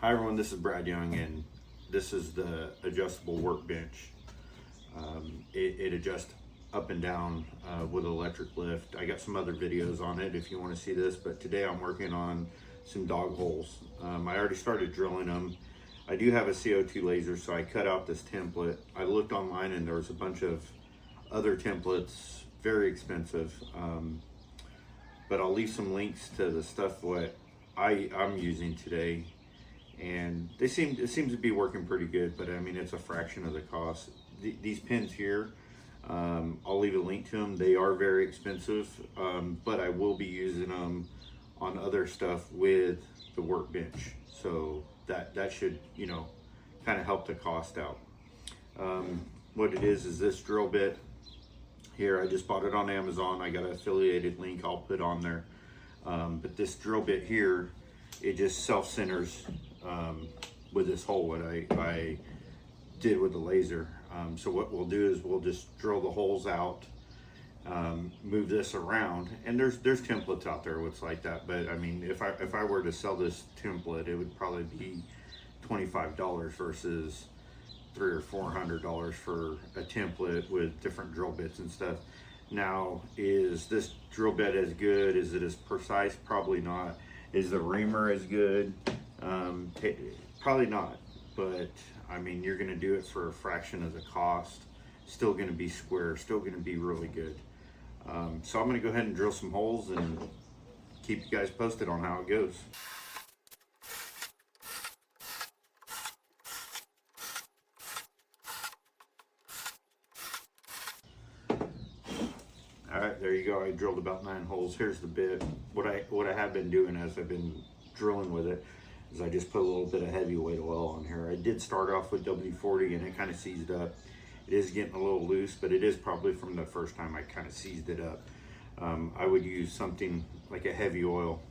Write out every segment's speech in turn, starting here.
Hi everyone, this is Brad Young, and this is the adjustable workbench. It adjusts up and down with electric lift. I got some other videos on it if you want to see this, but today I'm working on some dog holes. I already started drilling them. I do have a CO2 laser, so I cut out this template. I looked online and there was a bunch of other templates, very expensive, but I'll leave some links to the stuff what I'm using today. And it seems to be working pretty good, but I mean, it's a fraction of the cost. These pins here, I'll leave a link to them. They are very expensive, but I will be using them on other stuff with the workbench. So that should, you know, kind of help the cost out. What it is this drill bit here. I just bought it on Amazon. I got an affiliated link I'll put on there. But this drill bit here, it just self-centers with this hole what I did with the laser. So what we'll do is we'll just drill the holes out, move this around, and there's templates out there what's like that. But I mean, if I were to sell this template, it would probably be $25 versus $300 or $400 for a template with different drill bits and stuff. Now, is this drill bit as good? Is it as precise? Probably not. Is the reamer as good? Probably not, but I mean, you're gonna do it for a fraction of the cost. Still gonna be square, still gonna be really good. So I'm gonna go ahead and drill some holes and keep you guys posted on how it goes. All right, there you go. I drilled about 9 holes. Here's the bit. What I have been doing as I've been drilling with it is I just put a little bit of heavyweight oil on here. I did start off with WD-40 and it kind of seized up. It is getting a little loose, but it is probably from the first time I kind of seized it up. I would use something like a heavy oil.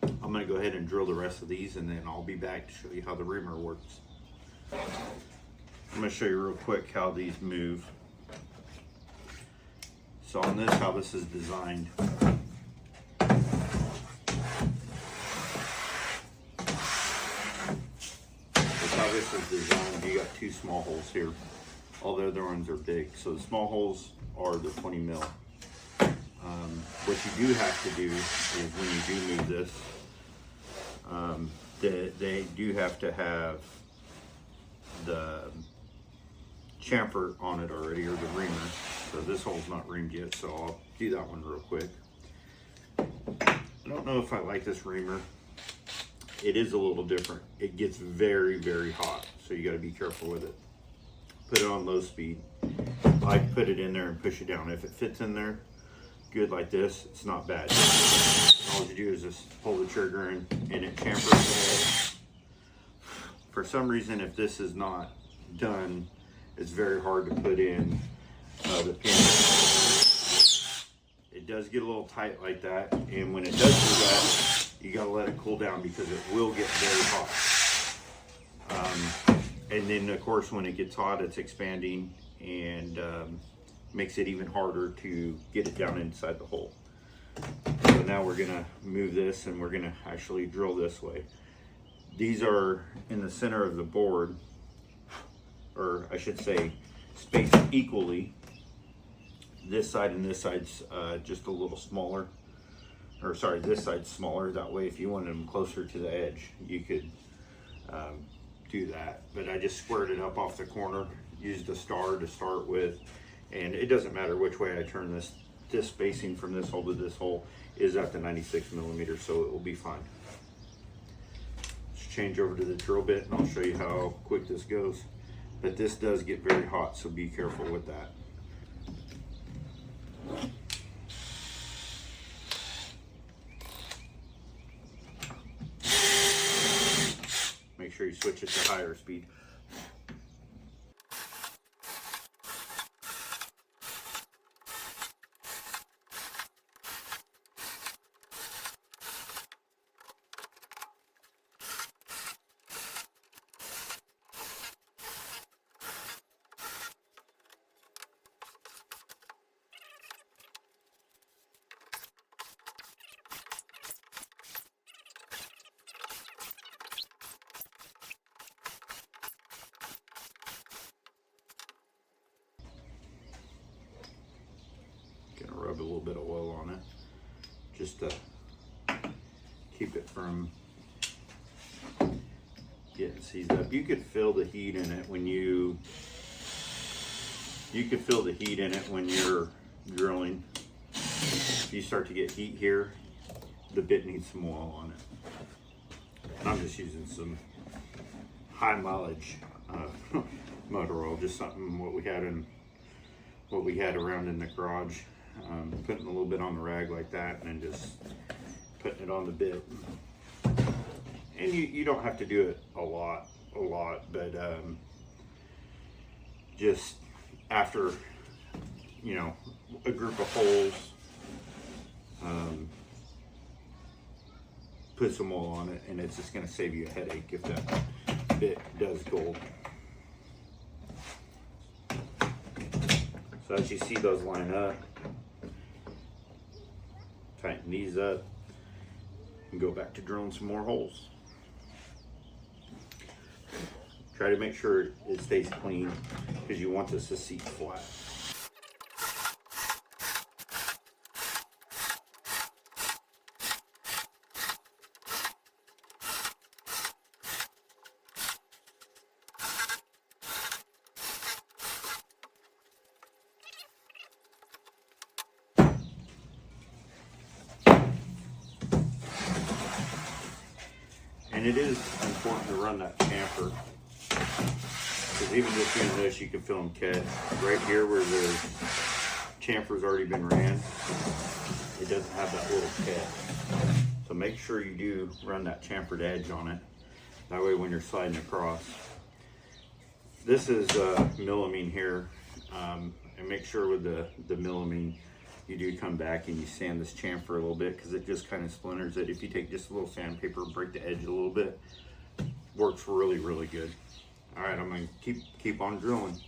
I'm gonna go ahead and drill the rest of these and then I'll be back to show you how the reamer works. I'm gonna show you real quick how these move. So on this, how this is designed. How this is designed, you got 2 small holes here. All the other ones are big. So the small holes are the 20 mil. What you do have to do is when you do move this, they do have to have the chamfer on it already, or the reamer. So this hole's not reamed yet, so I'll do that one real quick. I don't know if I like this reamer. It is a little different. It gets very, very hot, so you got to be careful with it. Put it on low speed. I put it in there and push it down. If it fits in there good like this, it's not bad. All you do is just pull the trigger and it chamfers. For some reason, if this is not done, it's very hard to put in the pin. It does get a little tight like that, and when it does do that, you gotta let it cool down because it will get very hot. And then of course when it gets hot, it's expanding and makes it even harder to get it down inside the hole. So now we're gonna move this and we're gonna actually drill this way. These are in the center of the board, or I should say spaced equally. This side and this side's just a little smaller, or sorry, this side's smaller. That way if you wanted them closer to the edge, you could do that. But I just squared it up off the corner, used a star to start with, and it doesn't matter which way I turn this. This spacing from this hole to this hole is at the 96 millimeters, so it will be fine. Let's change over to the drill bit and I'll show you how quick this goes. But this does get very hot, so be careful with that. Make sure you switch it to higher speed. just to keep it from getting seized up. You could feel the heat in it when you could feel the heat in it when you're drilling. If you start to get heat here, the bit needs some oil on it. And I'm just using some high mileage motor oil, just something what we had around in the garage. Putting a little bit on the rag like that, and then just putting it on the bit. And you don't have to do it a lot, but just after, you know, a group of holes, put some oil on it, and it's just going to save you a headache if that bit does gold. So as you see those line up, tighten these up and go back to drilling some more holes. Try to make sure it stays clean because you want this to seat flat. And it is important to run that chamfer, because even just doing this, you can feel them catch. Right here where the chamfer's already been ran, it doesn't have that little catch. So make sure you do run that chamfered edge on it. That way when you're sliding across. This is millimine here, and make sure with the millimine, you do come back and you sand this chamfer a little bit, because it just kind of splinters it. If you take just a little sandpaper and break the edge a little bit, works really, really good. All right, I'm gonna keep on drilling.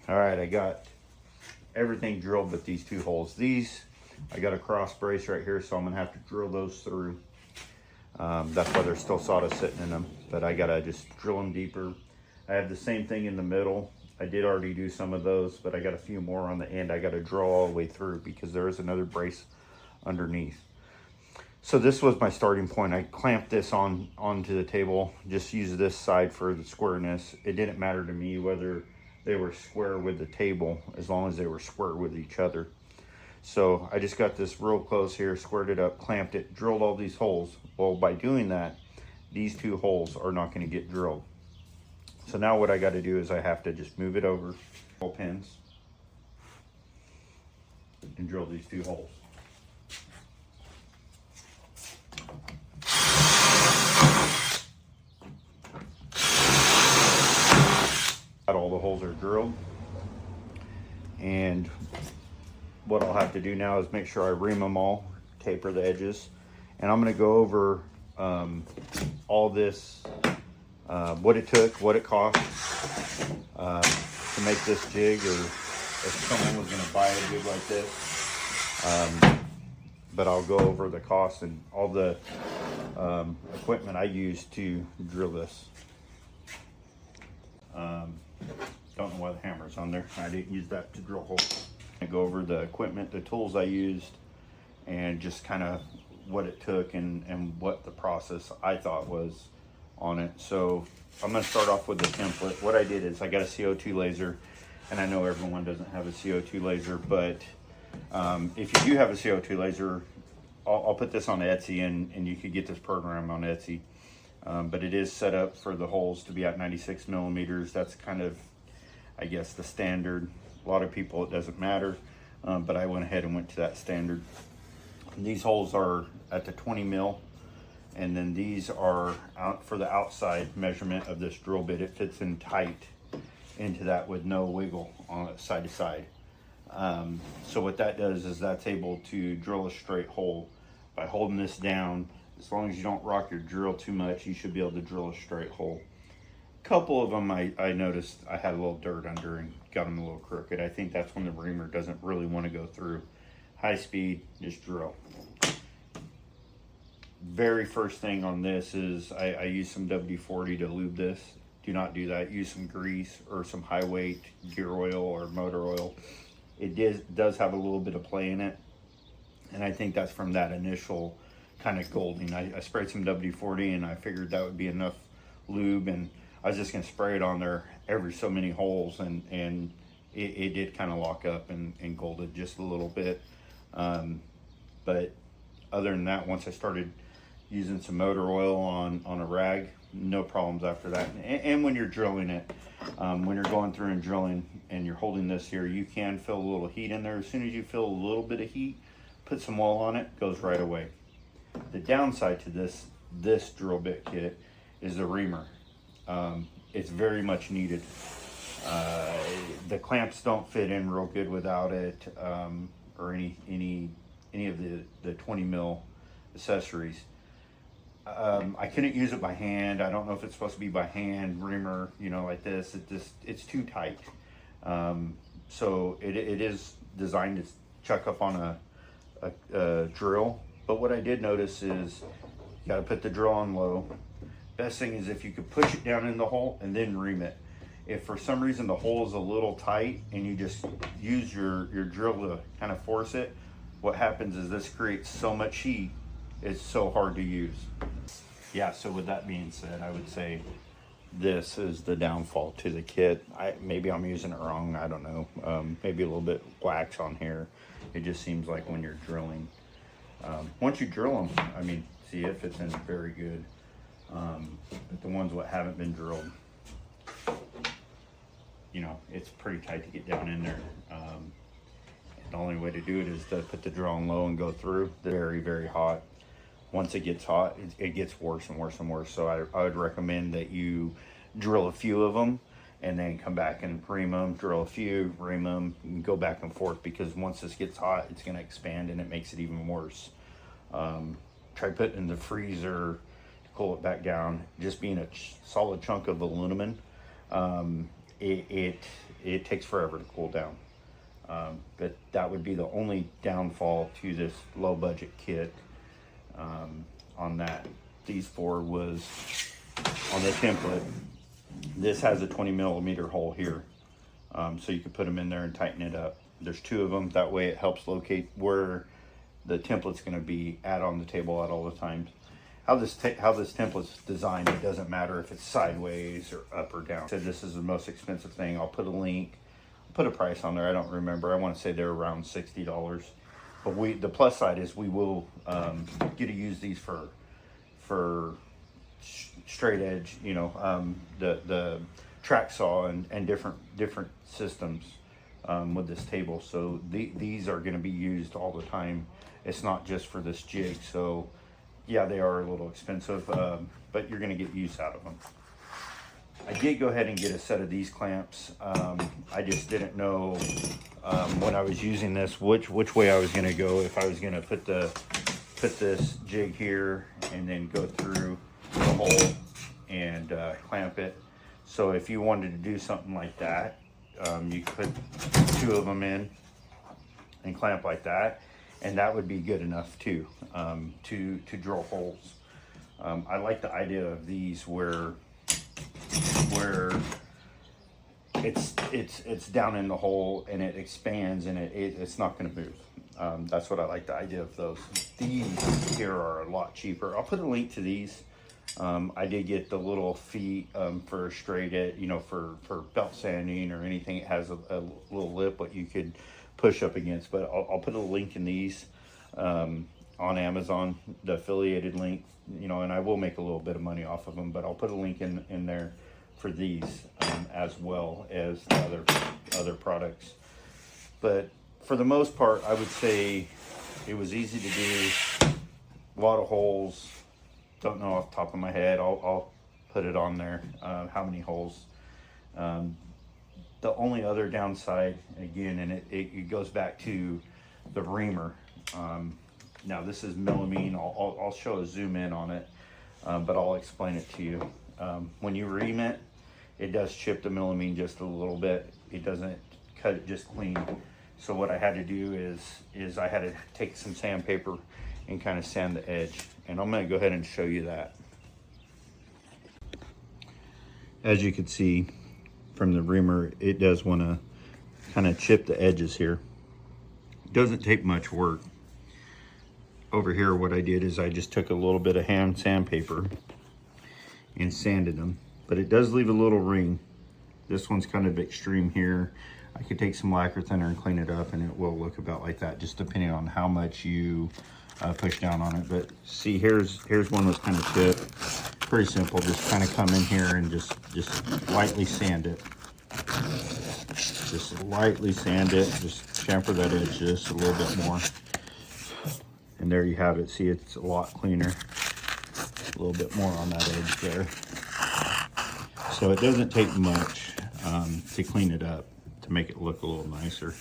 All right, I got everything drilled but these two holes. These, I got a cross brace right here, so I'm gonna have to drill those through. That's why there's still sawdust sitting in them, but I gotta just drill them deeper. I have the same thing in the middle. I did already do some of those, but I got a few more on the end. I gotta drill all the way through because there is another brace underneath. So this was my starting point. I clamped this onto the table, just use this side for the squareness. It didn't matter to me whether they were square with the table, as long as they were square with each other. So I just got this real close here, squared it up, clamped it, drilled all these holes. Well, by doing that, these 2 holes are not going to get drilled. So now what I got to do is I have to just move it over, hole pins, and drill these 2 holes. All the holes are drilled, and what I'll have to do now is make sure I ream them all, taper the edges, and I'm going to go over all this, what it took, what it cost to make this jig, or if someone was going to buy a jig like this. But I'll go over the cost and all the equipment I used to drill this. Don't know why the hammer's on there. I didn't use that to drill holes. I go over the equipment, the tools I used, and just kind of what it took and what the process I thought was on it. So I'm going to start off with the template. What I did is I got a CO2 laser, and I know everyone doesn't have a CO2 laser, but if you do have a CO2 laser, I'll put this on Etsy, and you could get this program on Etsy. But it is set up for the holes to be at 96 millimeters. That's kind of, I guess, the standard. A lot of people, it doesn't matter, but I went ahead and went to that standard. And these holes are at the 20 mil, and then these are out for the outside measurement of this drill bit. It fits in tight into that with no wiggle on side to side. So what that does is that's able to drill a straight hole. By holding this down, as long as you don't rock your drill too much, you should be able to drill a straight hole. A couple of them I noticed I had a little dirt under and got them a little crooked. I think that's when the reamer doesn't really want to go through. High speed, just drill. Very first thing on this is I use some WD-40 to lube this. Do not do that. Use some grease or some high weight gear oil or motor oil. It does have a little bit of play in it, and I think that's from that initial kind of golding. I sprayed some WD-40, and I figured that would be enough lube, and I was just going to spray it on there every so many holes, and it did kind of lock up and golded just a little bit. But other than that, once I started using some motor oil on a rag, no problems after that. And when you're drilling it, when you're going through and drilling and you're holding this here, you can feel a little heat in there. As soon as you feel a little bit of heat, put some oil on it, goes right away. The downside to this drill bit kit is the reamer. It's very much needed. The clamps don't fit in real good without it, or any of the 20 mil accessories. I couldn't use it by hand. I don't know if it's supposed to be by hand reamer, like this. It's too tight. So it is designed to chuck up on a drill. But what I did notice is you got to put the drill on low. Best thing is if you could push it down in the hole and then ream it. If for some reason the hole is a little tight and you just use your drill to kind of force it, what happens is this creates so much heat, it's so hard to use. Yeah, so with that being said, I would say this is the downfall to the kit. Maybe I'm using it wrong, I don't know. Maybe a little bit wax on here. It just seems like when you're drilling, once you drill them, I mean, see, it fits in very good. But the ones that haven't been drilled, it's pretty tight to get down in there. The only way to do it is to put the drill on low and go through. They're very, very hot. Once it gets hot, it gets worse and worse and worse. So I would recommend that you drill a few of them and then come back and ream them, drill a few, ream them, and go back and forth, because once this gets hot, it's going to expand and it makes it even worse. Try putting it in the freezer to cool it back down. Just being a solid chunk of aluminum, it takes forever to cool down. But that would be the only downfall to this low budget kit. On that, these four was on the template. This has a 20 millimeter hole here, so you could put them in there and tighten it up. There's two of them. That way it helps locate where the template's going to be at on the table at all the times. How this template's designed, it doesn't matter if it's sideways or up or down. So this is the most expensive thing. I'll put a link, put a price on there. I don't remember. I want to say they're around $60. But the plus side is we will get to use these for straight edge, you know, the track saw and different systems with this table. So these are going to be used all the time. It's not just for this jig. So yeah, they are a little expensive, but you're going to get use out of them. I did go ahead and get a set of these clamps. I just didn't know when I was using this which way I was going to go. If I was going to put this jig here and then go through the hole and clamp it. So if you wanted to do something like that, you could put 2 of them in and clamp like that, and that would be good enough too, to drill holes. I like the idea of these where it's down in the hole and it expands and it's not going to move. That's what I like the idea of those. These here are a lot cheaper. I'll put a link to these. I did get the little feet for straight edge, you know, for belt sanding or anything. It has a little lip what you could push up against, but I'll put a link in these on Amazon, the affiliated link, you know, and I will make a little bit of money off of them, but I'll put a link in there for these as well as the other products. But for the most part, I would say it was easy to do. A lot of holes. Don't know off the top of my head. I'll put it on there, how many holes. The only other downside, again, and it goes back to the reamer. Now this is melamine. I'll show a zoom in on it, but I'll explain it to you. When you ream it, it does chip the melamine just a little bit. It doesn't cut it just clean. So what I had to do is I had to take some sandpaper and kind of sand the edge. And I'm going to go ahead and show you that. As you can see from the reamer, it does want to kind of chip the edges here. It doesn't take much work. Over here, what I did is I just took a little bit of hand sandpaper and sanded them. But it does leave a little ring. This one's kind of extreme here. I could take some lacquer thinner and clean it up and it will look about like that, just depending on how much you push down on it. But see, here's one that's kind of chipped. Pretty simple. Just kind of come in here and just lightly sand it. Just lightly sand it. Just chamfer that edge just a little bit more. And there you have it. See, it's a lot cleaner. A little bit more on that edge there. So it doesn't take much to clean it up to make it look a little nicer.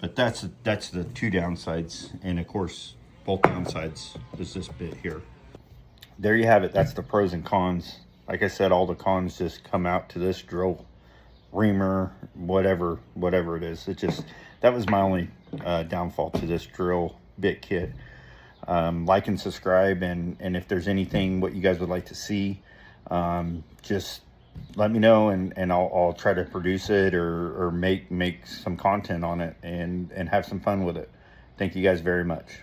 But that's the 2 downsides, and of course both downsides is this bit here. There you have it. That's the pros and cons. Like I said, all the cons just come out to this drill, reamer, whatever it is. That was my only downfall to this drill bit kit. Like and subscribe, and if there's anything what you guys would like to see, just let me know, and I'll try to produce it or make some content on it and have some fun with it. Thank you guys very much.